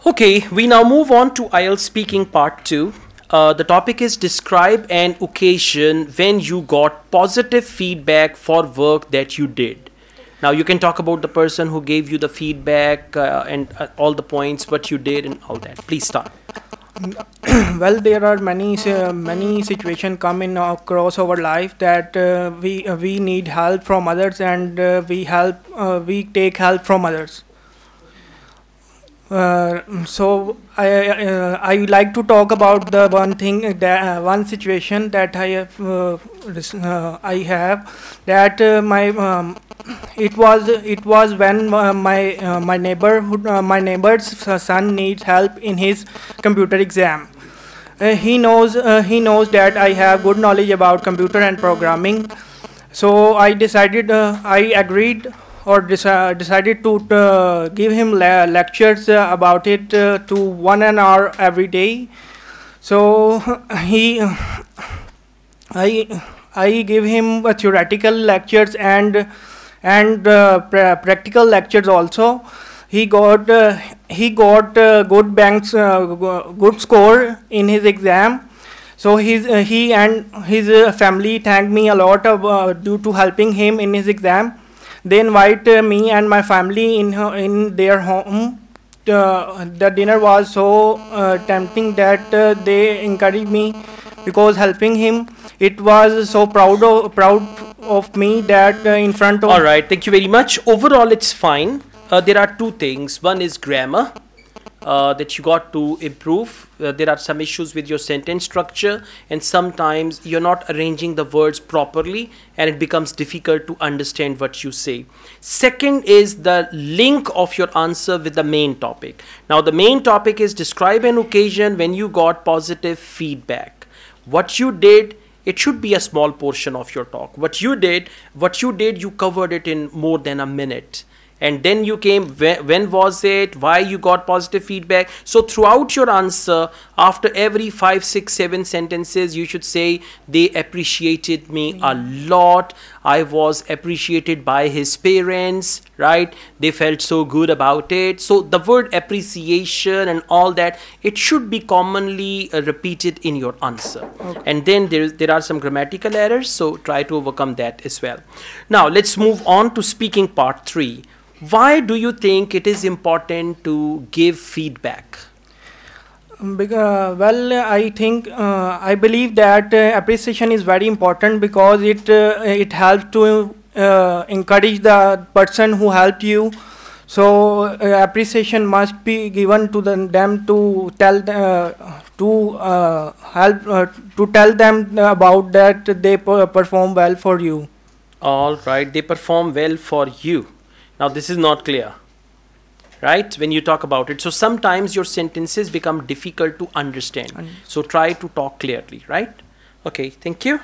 Okay, we now move on to Ielts speaking part 2. The topic is describe an occasion when you got positive feedback for work that you did. Now you can talk about the person who gave you the feedback and all the points, what you did and all that. Please start. Well, there are many situations come in across our life that we need help from others, and we take help from others. So I like to talk about the one situation that I have that it was when my neighbor's son needs help in his computer exam. He knows that I have good knowledge about computer and programming, so I agreed or decided to give him lectures about it to 1 hour every day. So I give him theoretical lectures and practical lectures also. He got good score in his exam. So he and his family thanked me a lot due to helping him in his exam. They invite me and my family in their home. The dinner was so tempting that they encouraged me because helping him. It was so proud of me that in front of. All right, thank you very much. Overall, it's fine. There are two things. One is grammar that you got to improve. There are some issues with your sentence structure, and sometimes you're not arranging the words properly and it becomes difficult to understand what you say. Second is the link of your answer with the main topic. Now the main topic is describe an occasion when you got positive feedback. What you did, it should be a small portion of your talk. What you did, you covered it in more than a minute. And then you came, when was it, why you got positive feedback. So throughout your answer, after every 5, 6, 7 sentences, you should say, they appreciated me a lot. I was appreciated by his parents, right? They felt so good about it. So the word appreciation and all that, it should be commonly repeated in your answer. Okay. And then there are some grammatical errors, so try to overcome that as well. Now let's move on to speaking part 3. Why do you think it is important to give feedback? Well, I believe that appreciation is very important because it helps to encourage the person who helped you. So appreciation must be given to them to tell them about that they perform well for you. All right, they perform well for you. Now this is not clear, right, when you talk about it. So sometimes your sentences become difficult to understand. So try to talk clearly, right? Okay, thank you.